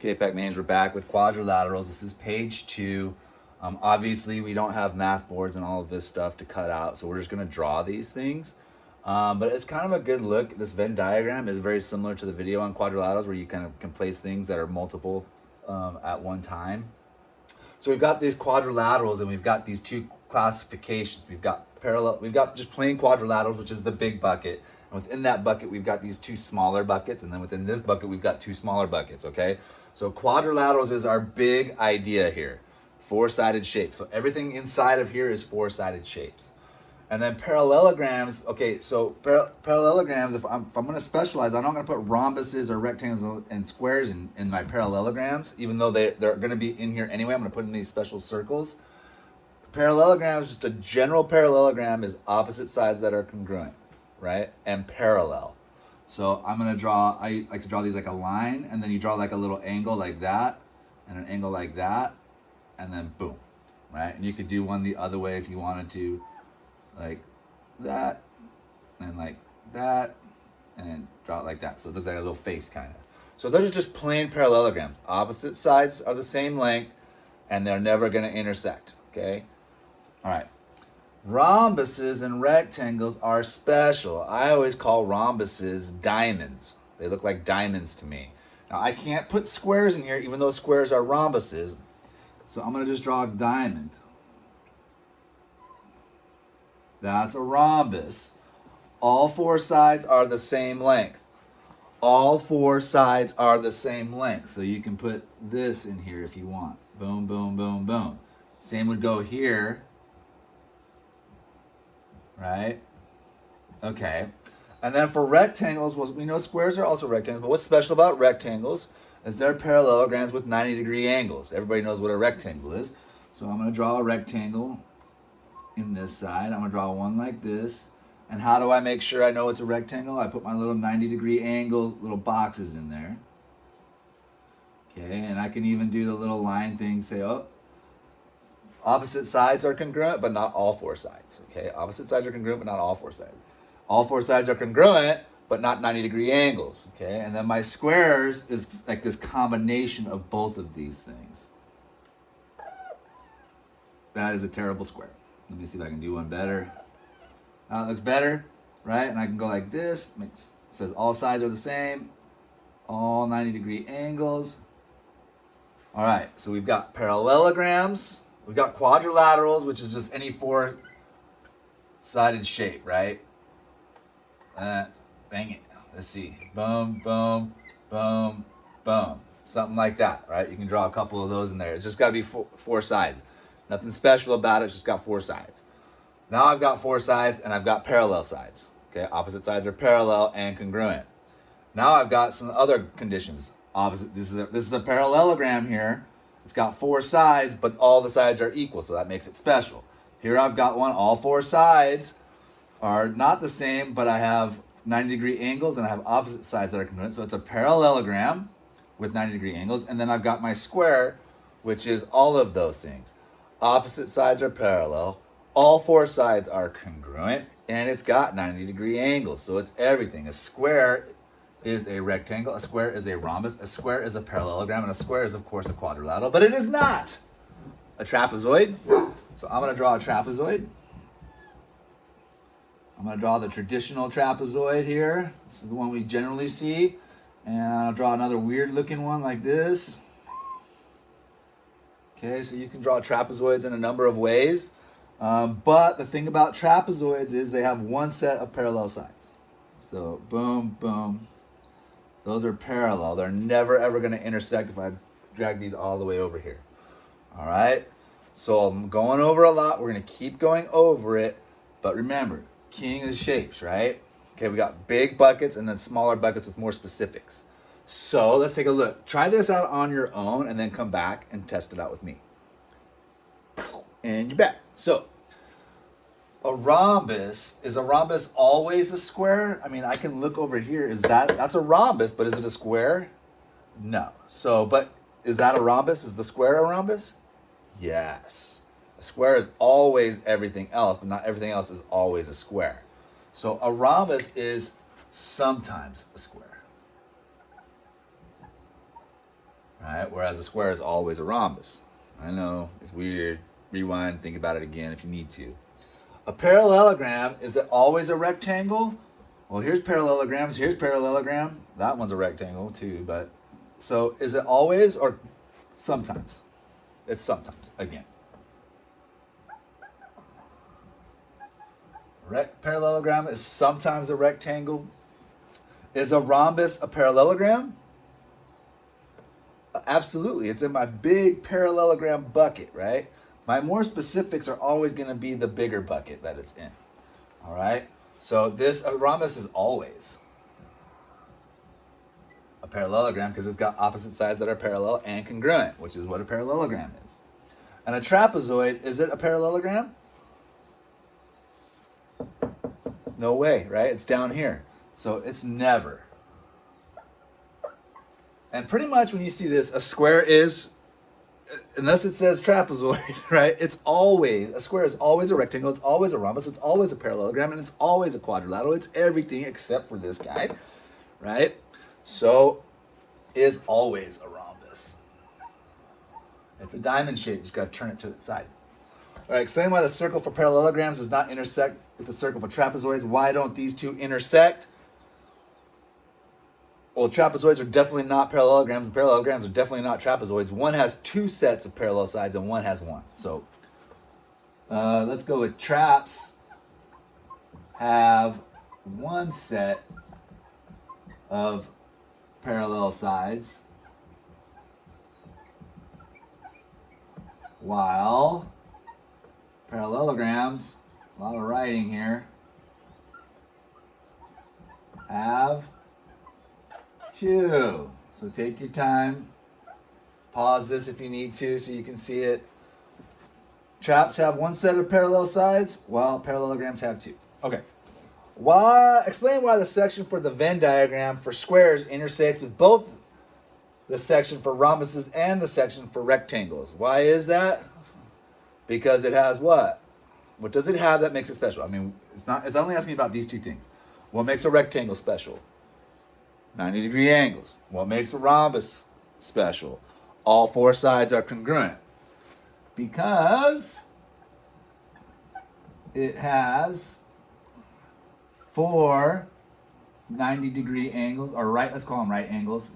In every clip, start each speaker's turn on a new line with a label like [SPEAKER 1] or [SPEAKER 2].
[SPEAKER 1] K-Pack names. We're back with quadrilaterals. This is page 2. Obviously, we don't have math boards and all of this stuff to cut out, so we're just going to draw these things. But it's kind of a good look. This Venn diagram is very similar to the video on quadrilaterals, where you kind of can place things that are multiple at one time. So we've got these quadrilaterals, and we've got these two classifications. We've got just plain quadrilaterals, which is the big bucket. And within that bucket, we've got these two smaller buckets. And then within this bucket, we've got two smaller buckets, okay? So quadrilaterals is our big idea here. Four-sided shapes. So everything inside of here is four-sided shapes. And then parallelograms, okay, so parallelograms, if I'm going to specialize, I'm not going to put rhombuses or rectangles and squares in my parallelograms, even though they're going to be in here anyway. I'm going to put in these special circles. Parallelograms, just a general parallelogram, is opposite sides that are congruent, right? And parallel. So I'm going to draw, I like to draw these like a line, and then you draw like a little angle like that, and an angle like that, and then boom, right? And you could do one the other way if you wanted to, like that, and like that, and draw it like that. So it looks like a little face kind of. So those are just plain parallelograms. Opposite sides are the same length, and they're never going to intersect, okay? All right. Rhombuses and rectangles are special. I always call rhombuses diamonds. They look like diamonds to me. Now, I can't put squares in here, even though squares are rhombuses. So I'm going to just draw a diamond. That's a rhombus. All four sides are the same length. All four sides are the same length. So you can put this in here if you want. Boom, boom, boom, boom. Same would go here. Right? Okay. And then for rectangles, well, we know squares are also rectangles, but what's special about rectangles is they're parallelograms with 90-degree angles. Everybody knows what a rectangle is. So I'm going to draw a rectangle in this side. I'm going to draw one like this. And how do I make sure I know it's a rectangle? I put my little 90-degree angle little boxes in there. Okay, and I can even do the little line thing, say, oh, opposite sides are congruent, but not all four sides. Okay, opposite sides are congruent, but not all four sides. All four sides are congruent, but not 90-degree angles. Okay, and then my squares is like this combination of both of these things. That is a terrible square. Let me see if I can do one better. Now it looks better, right? And I can go like this. It says all sides are the same, all 90-degree angles. All right, so we've got parallelograms. We've got quadrilaterals, which is just any four-sided shape, right? Bang it. Let's see. Boom, boom, boom, boom. Something like that, right? You can draw a couple of those in there. It's just got to be four sides. Nothing special about it. It's just got four sides. Now I've got four sides, and I've got parallel sides. Okay, opposite sides are parallel and congruent. Now I've got some other conditions. Opposite. This is a parallelogram here. It's got four sides, but all the sides are equal, so that makes it special. Here I've got one. All four sides are not the same, but I have 90-degree angles, and I have opposite sides that are congruent. So it's a parallelogram with 90-degree angles. And then I've got my square, which is all of those things. Opposite sides are parallel. All four sides are congruent, and it's got 90-degree angles. So it's everything. A square is a rectangle, a square is a rhombus, a square is a parallelogram, and a square is, of course, a quadrilateral, but it is not a trapezoid. So I'm going to draw a trapezoid. I'm going to draw the traditional trapezoid here. This is the one we generally see. And I'll draw another weird-looking one like this. Okay, so you can draw trapezoids in a number of ways. But the thing about trapezoids is they have one set of parallel sides. So boom, boom. Those are parallel. They're never, ever going to intersect if I drag these all the way over here. All right? So I'm going over a lot. We're going to keep going over it. But remember, king is shapes, right? Okay, we got big buckets and then smaller buckets with more specifics. So let's take a look. Try this out on your own and then come back and test it out with me. And you're back. So a rhombus, is a rhombus always a square? I mean, I can look over here. That's a rhombus, but is it a square? No. So, but is that a rhombus? Is the square a rhombus? Yes. A square is always everything else, but not everything else is always a square. So a rhombus is sometimes a square. right? Whereas a square is always a rhombus. I know, it's weird. Rewind, think about it again if you need to. A parallelogram, is it always a rectangle? Well, here's parallelograms, here's parallelogram. That one's a rectangle too, but so is it always or sometimes? It's sometimes, again. Parallelogram is sometimes a rectangle. Is a rhombus a parallelogram? Absolutely. It's in my big parallelogram bucket, right? My more specifics are always going to be the bigger bucket that it's in. All right? So this a rhombus is always a parallelogram because it's got opposite sides that are parallel and congruent, which is what a parallelogram is. And a trapezoid, is it a parallelogram? No way, right? It's down here. So it's never. And pretty much when you see this, a square is, unless it says trapezoid, right? It's always, a square is always a rectangle, it's always a rhombus, it's always a parallelogram, and it's always a quadrilateral. It's everything except for this guy, right? So is always a rhombus. It's a diamond shape, you just gotta turn it to its side. All right, explain why the circle for parallelograms does not intersect with the circle for trapezoids. Why don't these two intersect? Well, trapezoids are definitely not parallelograms, and parallelograms are definitely not trapezoids. One has two sets of parallel sides, and one has one. So let's go with traps have one set of parallel sides, while parallelograms, a lot of writing here, have two. So take your time, pause this if you need to so you can see it. Traps have one set of parallel sides, while parallelograms have two. Okay. Explain why the section for the Venn diagram for squares intersects with both the section for rhombuses and the section for rectangles. Why is that? Because it has what? What does it have that makes it special? I mean, it's only asking about these two things. What makes a rectangle special? 90-degree angles. What makes a rhombus special? All four sides are congruent. Because it has four 90-degree angles, or right, let's call them right angles,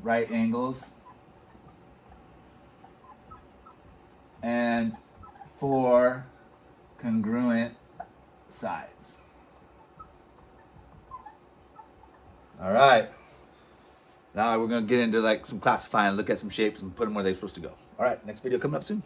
[SPEAKER 1] and four congruent sides. All right. Now we're going to get into like some classifying, look at some shapes and put them where they're supposed to go. All right, next video coming up soon.